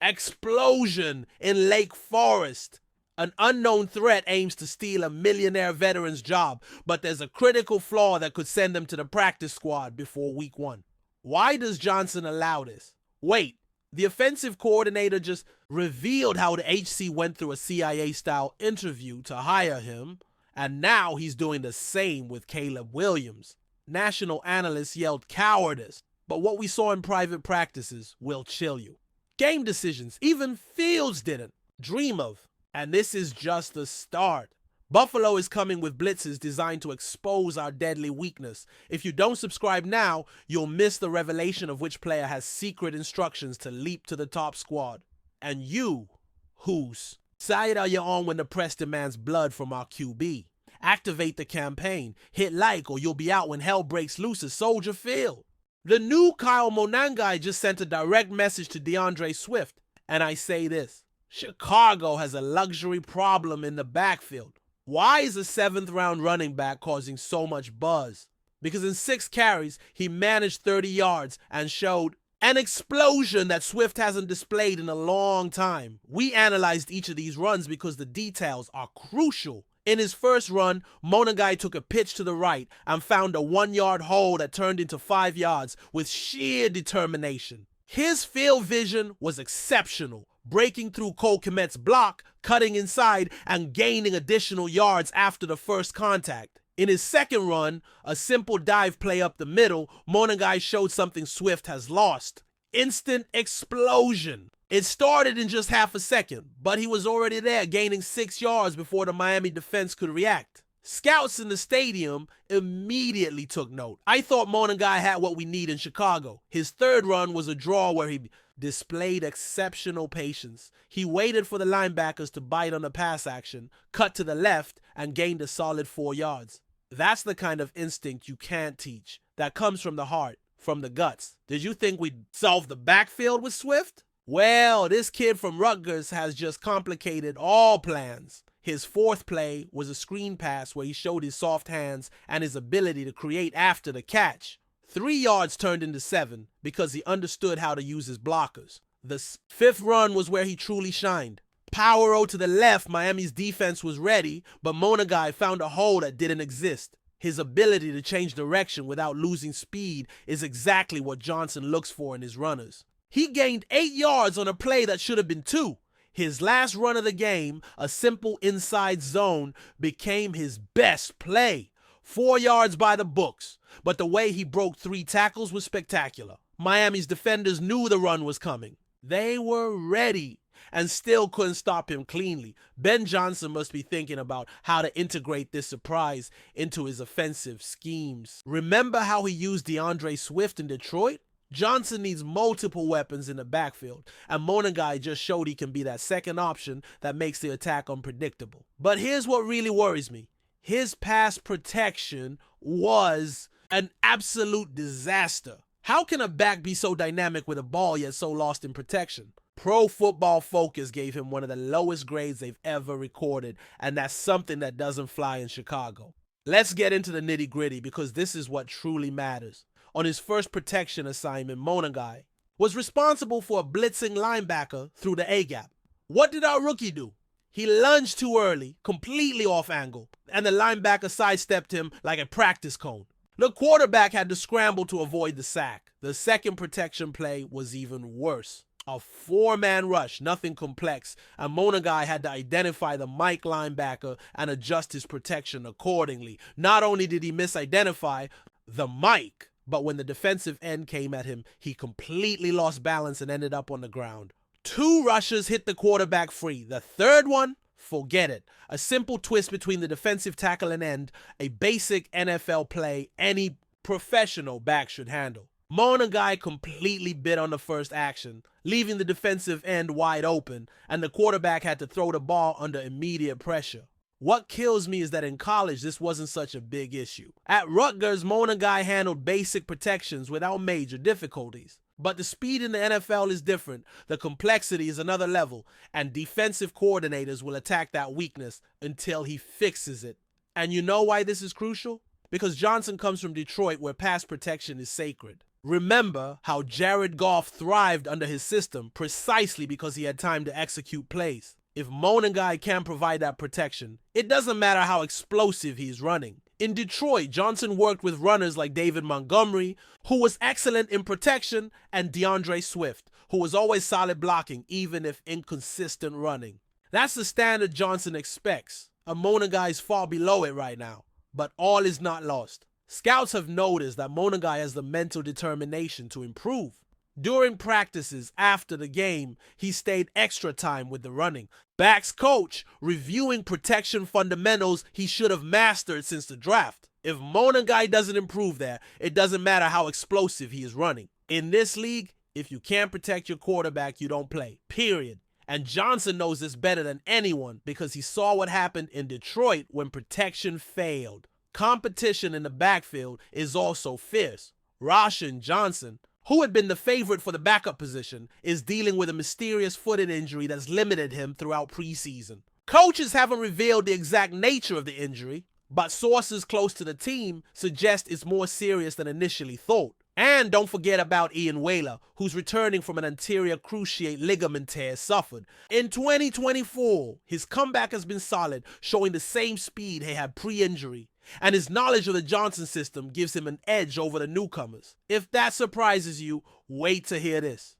Explosion in Lake Forest. An unknown threat aims to steal a millionaire veteran's job, but there's a critical flaw that could send him to the practice squad before week 1. Why does Johnson allow this? Wait, the offensive coordinator just revealed how the HC went through a CIA-style interview to hire him, and now he's doing the same with Caleb Williams. National analysts yelled cowardice, but what we saw in private practices will chill you. Game decisions, even Fields didn't dream of. And this is just the start. Buffalo is coming with blitzes designed to expose our deadly weakness. If you don't subscribe now, you'll miss the revelation of which player has secret instructions to leap to the top squad. And you, whose side are you on when the press demands blood from our QB? Activate the campaign, hit like, or you'll be out when hell breaks loose at Soldier Field. The new Kyle Monagai just sent a direct message to DeAndre Swift, and I say this. Chicago has a luxury problem in the backfield. Why is a 7th-round running back causing so much buzz? Because in 6 carries, he managed 30 yards and showed an explosion that Swift hasn't displayed in a long time. We analyzed each of these runs because the details are crucial. In his first run, Monagai took a pitch to the right and found a 1-yard hole that turned into 5 yards with sheer determination. His field vision was exceptional, breaking through Cole Kmet's block, cutting inside, and gaining additional yards after the first contact. In his second run, a simple dive play up the middle, Monagai showed something Swift has lost. Instant explosion. It started in just half a second, but he was already there, gaining 6 yards before the Miami defense could react. Scouts in the stadium immediately took note. I thought Monagai had what we need in Chicago. His third run was a draw where he displayed exceptional patience. He waited for the linebackers to bite on the pass action, cut to the left, and gained a solid 4 yards. That's the kind of instinct you can't teach. That comes from the heart, from the guts. Did you think we'd solve the backfield with Swift? Well, this kid from Rutgers has just complicated all plans. His fourth play was a screen pass where he showed his soft hands and his ability to create after the catch. 3 yards turned into 7 because he understood how to use his blockers. The 5th run was where he truly shined. Power O to the left, Miami's defense was ready, but Monagai found a hole that didn't exist. His ability to change direction without losing speed is exactly what Johnson looks for in his runners. He gained 8 yards on a play that should have been 2. His last run of the game, a simple inside zone, became his best play. 4 yards by the books, but the way he broke 3 tackles was spectacular. Miami's defenders knew the run was coming. They were ready and still couldn't stop him cleanly. Ben Johnson must be thinking about how to integrate this surprise into his offensive schemes. Remember how he used DeAndre Swift in Detroit? Johnson needs multiple weapons in the backfield, and Monagai just showed he can be that second option that makes the attack unpredictable. But here's what really worries me. His pass protection was an absolute disaster. How can a back be so dynamic with a ball yet so lost in protection? Pro Football Focus gave him one of the lowest grades they've ever recorded, and that's something that doesn't fly in Chicago. Let's get into the nitty-gritty because this is what truly matters. On his first protection assignment, Monagai was responsible for a blitzing linebacker through the A-gap. What did our rookie do? He lunged too early, completely off angle, and the linebacker sidestepped him like a practice cone. The quarterback had to scramble to avoid the sack. The second protection play was even worse. A 4-man rush, nothing complex, and Monagai had to identify the Mike linebacker and adjust his protection accordingly. Not only did he misidentify the Mike, but when the defensive end came at him, he completely lost balance and ended up on the ground. 2 rushes hit the quarterback free. The third one, forget it. A simple twist between the defensive tackle and end, a basic NFL play any professional back should handle. Monagai completely bit on the first action, leaving the defensive end wide open, and the quarterback had to throw the ball under immediate pressure. What kills me is that in college, this wasn't such a big issue. At Rutgers, Monagai handled basic protections without major difficulties. But the speed in the NFL is different, the complexity is another level, and defensive coordinators will attack that weakness until he fixes it. And you know why this is crucial? Because Johnson comes from Detroit, where pass protection is sacred. Remember how Jared Goff thrived under his system precisely because he had time to execute plays. If Monagai can't provide that protection, it doesn't matter how explosive he's running. In Detroit, Johnson worked with runners like David Montgomery, who was excellent in protection, and DeAndre Swift, who was always solid blocking, even if inconsistent running. That's the standard Johnson expects. Monagai is far below it right now, but all is not lost. Scouts have noticed that Monagai has the mental determination to improve. During practices after the game, he stayed extra time with the running. Backs coach reviewing protection fundamentals he should have mastered since the draft. If Monagai doesn't improve there, it doesn't matter how explosive he is running. In this league, if you can't protect your quarterback, you don't play. Period. And Johnson knows this better than anyone because he saw what happened in Detroit when protection failed. Competition in the backfield is also fierce. Rashan Johnson, who had been the favorite for the backup position, is dealing with a mysterious foot injury that's limited him throughout preseason. Coaches haven't revealed the exact nature of the injury, but sources close to the team suggest it's more serious than initially thought. And don't forget about Ian Whaler, who's returning from an anterior cruciate ligament tear suffered. In 2024, his comeback has been solid, showing the same speed he had pre-injury. And his knowledge of the Johnson system gives him an edge over the newcomers. If that surprises you, wait to hear this.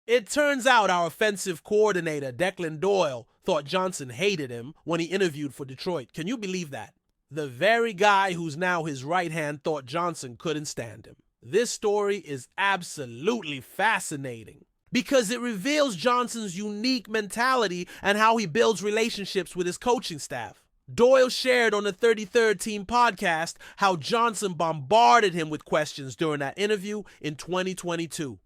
It turns out our offensive coordinator, Declan Doyle, thought Johnson hated him when he interviewed for Detroit. Can you believe that? The very guy who's now his right hand thought Johnson couldn't stand him. This story is absolutely fascinating because it reveals Johnson's unique mentality and how he builds relationships with his coaching staff. Doyle shared on the 33rd Team podcast how Johnson bombarded him with questions during that interview in 2022.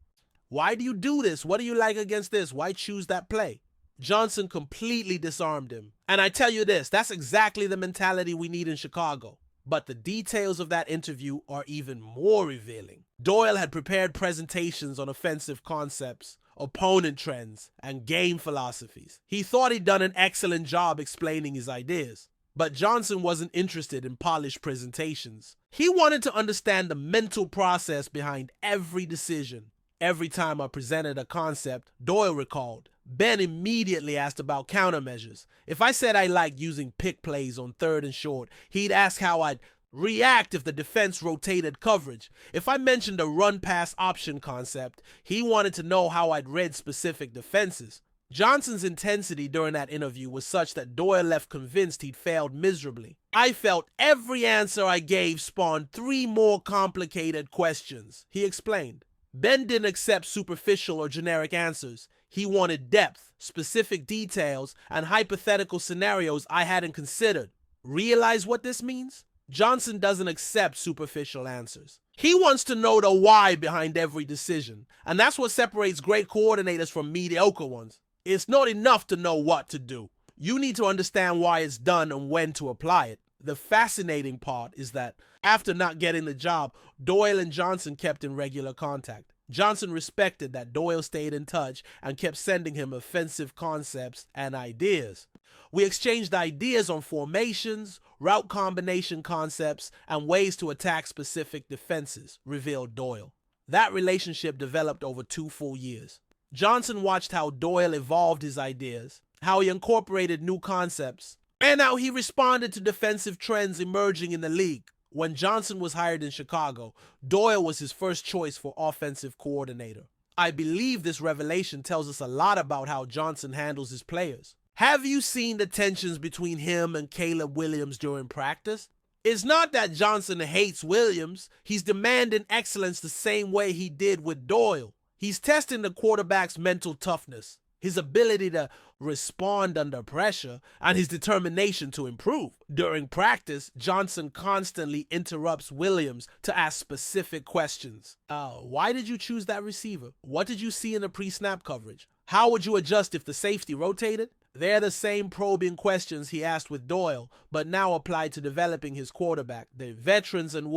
Why do you do this? What do you like against this? Why choose that play? Johnson completely disarmed him. And I tell you this, that's exactly the mentality we need in Chicago. But the details of that interview are even more revealing. Doyle had prepared presentations on offensive concepts, opponent trends, and game philosophies. He thought he'd done an excellent job explaining his ideas. But Johnson wasn't interested in polished presentations. He wanted to understand the mental process behind every decision. Every time I presented a concept, Doyle recalled, Ben immediately asked about countermeasures. If I said I liked using pick plays on 3rd and short, he'd ask how I'd react if the defense rotated coverage. If I mentioned a run-pass option concept, he wanted to know how I'd read specific defenses. Johnson's intensity during that interview was such that Doyle left convinced he'd failed miserably. I felt every answer I gave spawned 3 more complicated questions, he explained. Ben didn't accept superficial or generic answers. He wanted depth, specific details, and hypothetical scenarios I hadn't considered. Realize what this means? Johnson doesn't accept superficial answers. He wants to know the why behind every decision, and that's what separates great coordinators from mediocre ones. It's not enough to know what to do. You need to understand why it's done and when to apply it. The fascinating part is that after not getting the job, Doyle and Johnson kept in regular contact. Johnson respected that Doyle stayed in touch and kept sending him offensive concepts and ideas. We exchanged ideas on formations, route combination concepts, and ways to attack specific defenses, revealed Doyle. That relationship developed over 2 full years. Johnson watched how Doyle evolved his ideas, how he incorporated new concepts, and how he responded to defensive trends emerging in the league. When Johnson was hired in Chicago, Doyle was his first choice for offensive coordinator. I believe this revelation tells us a lot about how Johnson handles his players. Have you seen the tensions between him and Caleb Williams during practice? It's not that Johnson hates Williams. He's demanding excellence the same way he did with Doyle. He's testing the quarterback's mental toughness, his ability to respond under pressure, and his determination to improve. During practice, Johnson constantly interrupts Williams to ask specific questions. Why did you choose that receiver? What did you see in the pre-snap coverage? How would you adjust if the safety rotated? They're the same probing questions he asked with Doyle, but now applied to developing his quarterback. The veterans and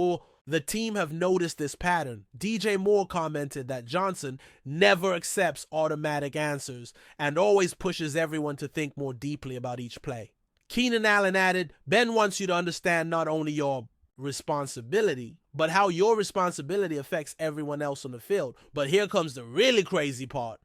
the team have noticed this pattern. DJ Moore commented that Johnson never accepts automatic answers and always pushes everyone to think more deeply about each play. Keenan Allen added, Ben wants you to understand not only your responsibility, but how your responsibility affects everyone else on the field. But here comes the really crazy part.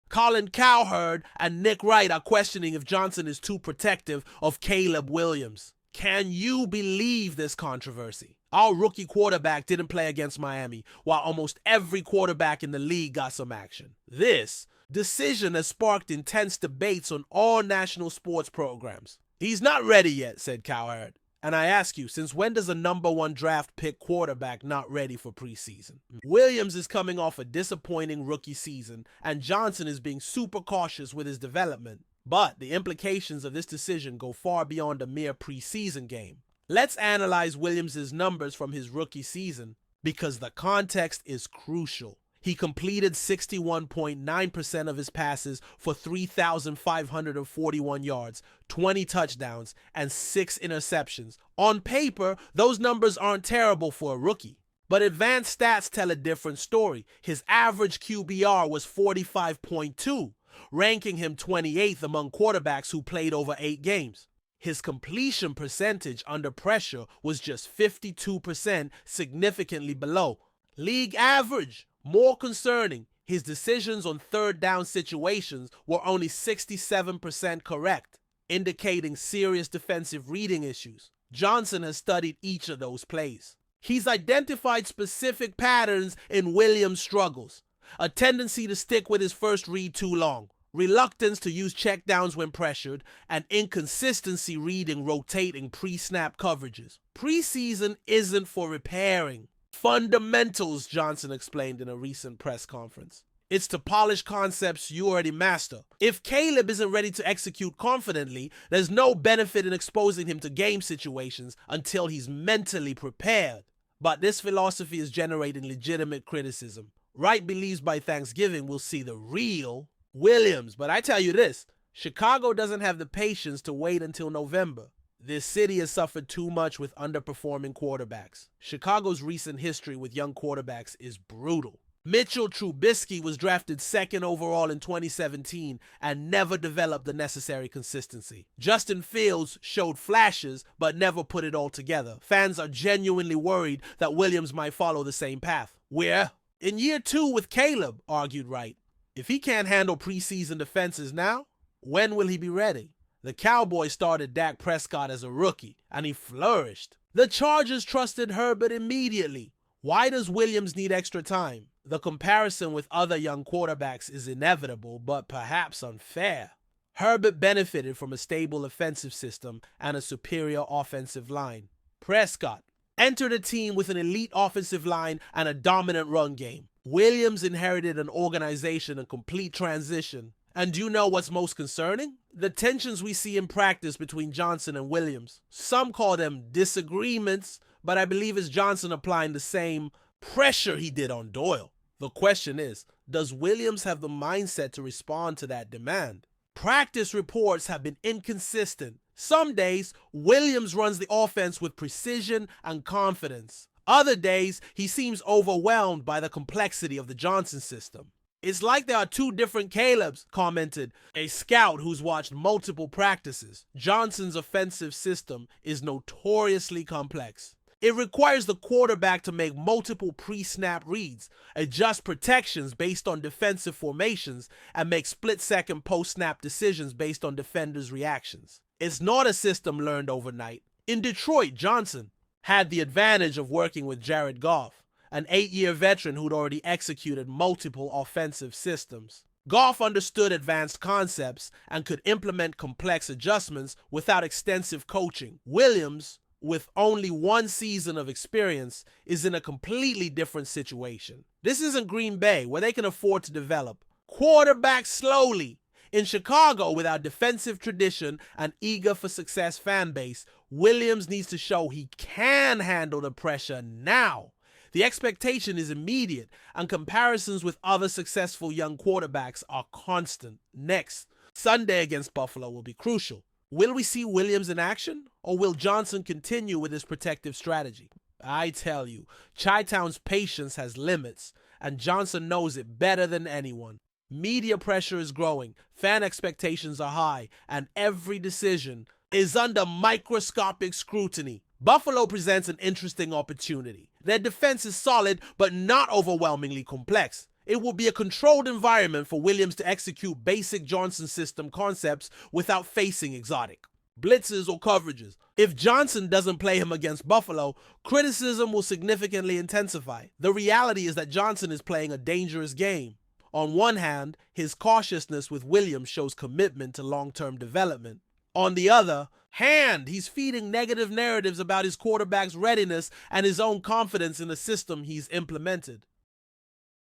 Colin Cowherd and Nick Wright are questioning if Johnson is too protective of Caleb Williams. Can you believe this controversy? Our rookie quarterback didn't play against Miami, while almost every quarterback in the league got some action. This decision has sparked intense debates on all national sports programs. He's not ready yet, said Cowherd. And I ask you, since when does a number 1 draft pick quarterback not ready for preseason? Williams is coming off a disappointing rookie season, and Johnson is being super cautious with his development. But the implications of this decision go far beyond a mere preseason game. Let's analyze Williams' numbers from his rookie season, because the context is crucial. He completed 61.9% of his passes for 3,541 yards, 20 touchdowns, and 6 interceptions. On paper, those numbers aren't terrible for a rookie. But advanced stats tell a different story. His average QBR was 45.2, ranking him 28th among quarterbacks who played over 8 games. His completion percentage under pressure was just 52%, significantly below league average. More concerning, his decisions on third down situations were only 67% correct, indicating serious defensive reading issues. Johnson has studied each of those plays. He's identified specific patterns in Williams' struggles: a tendency to stick with his first read too long, reluctance to use checkdowns when pressured, and inconsistency reading rotating pre-snap coverages. Preseason isn't for repairing fundamentals, Johnson explained in a recent press conference. It's to polish concepts you already master. If Caleb isn't ready to execute confidently, there's no benefit in exposing him to game situations until he's mentally prepared. But this philosophy is generating legitimate criticism. Wright believes by Thanksgiving we'll see the real Williams. But I tell you this, Chicago doesn't have the patience to wait until November. This city has suffered too much with underperforming quarterbacks. Chicago's recent history with young quarterbacks is brutal. Mitchell Trubisky was drafted 2nd overall in 2017 and never developed the necessary consistency. Justin Fields showed flashes but never put it all together. Fans are genuinely worried that Williams might follow the same path. We're in year 2 with Caleb, argued Wright. If he can't handle preseason defenses now, when will he be ready? The Cowboys started Dak Prescott as a rookie, and he flourished. The Chargers trusted Herbert immediately. Why does Williams need extra time? The comparison with other young quarterbacks is inevitable, but perhaps unfair. Herbert benefited from a stable offensive system and a superior offensive line. Prescott entered a team with an elite offensive line and a dominant run game. Williams inherited an organization in complete transition. And do you know what's most concerning? The tensions we see in practice between Johnson and Williams. Some call them disagreements, but I believe it's Johnson applying the same pressure he did on Doyle. The question is, does Williams have the mindset to respond to that demand? Practice reports have been inconsistent. Some days, Williams runs the offense with precision and confidence. Other days, he seems overwhelmed by the complexity of the Johnson system. It's like there are 2 different Calebs, commented a scout who's watched multiple practices. Johnson's offensive system is notoriously complex. It requires the quarterback to make multiple pre-snap reads, adjust protections based on defensive formations, and make split-second post-snap decisions based on defenders' reactions. It's not a system learned overnight. In Detroit, Johnson had the advantage of working with Jared Goff, an 8-year veteran who'd already executed multiple offensive systems. Goff understood advanced concepts and could implement complex adjustments without extensive coaching. Williams, with only 1 season of experience, is in a completely different situation. This isn't Green Bay, where they can afford to develop quarterbacks slowly. In Chicago, with our defensive tradition and eager for success fan base, Williams needs to show he can handle the pressure now. The expectation is immediate, and comparisons with other successful young quarterbacks are constant. Next, Sunday against Buffalo will be crucial. Will we see Williams in action, or will Johnson continue with his protective strategy? I tell you, Chi-Town's patience has limits, and Johnson knows it better than anyone. Media pressure is growing, fan expectations are high, and every decision is under microscopic scrutiny. Buffalo presents an interesting opportunity. Their defense is solid, but not overwhelmingly complex. It will be a controlled environment for Williams to execute basic Johnson system concepts without facing exotic blitzes or coverages. If Johnson doesn't play him against Buffalo, criticism will significantly intensify. The reality is that Johnson is playing a dangerous game. On one hand, his cautiousness with Williams shows commitment to long-term development. On the other hand, he's feeding negative narratives about his quarterback's readiness and his own confidence in the system he's implemented.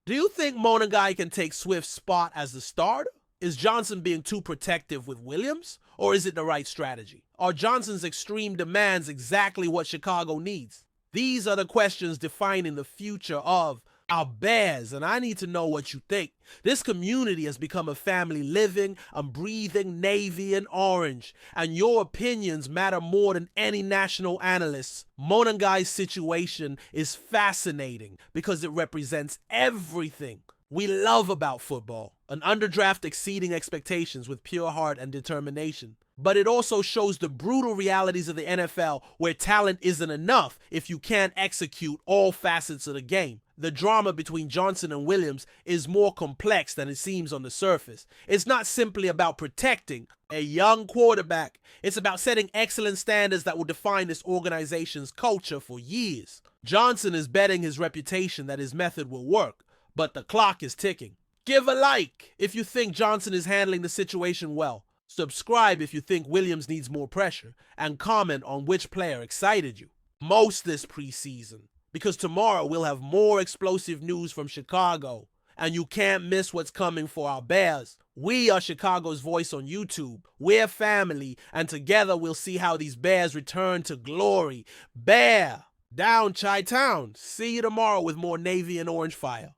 Do you think Monagai can take Swift's spot as the starter? Is Johnson being too protective with Williams? Or is it the right strategy? Are Johnson's extreme demands exactly what Chicago needs? These are the questions defining the future of our Bears, and I need to know what you think. This community has become a family living and breathing navy and orange, and your opinions matter more than any national analyst's. Monagai's situation is fascinating because it represents everything we love about football. An underdraft exceeding expectations with pure heart and determination. But it also shows the brutal realities of the NFL where talent isn't enough if you can't execute all facets of the game. The drama between Johnson and Williams is more complex than it seems on the surface. It's not simply about protecting a young quarterback. It's about setting excellent standards that will define this organization's culture for years. Johnson is betting his reputation that his method will work, but the clock is ticking. Give a like if you think Johnson is handling the situation well. Subscribe if you think Williams needs more pressure, and comment on which player excited you most this preseason. Because tomorrow we'll have more explosive news from Chicago, and you can't miss what's coming for our Bears. We are Chicago's voice on YouTube. We're family, and together we'll see how these Bears return to glory. Bear down, Chi-Town. See you tomorrow with more Navy and Orange Fire.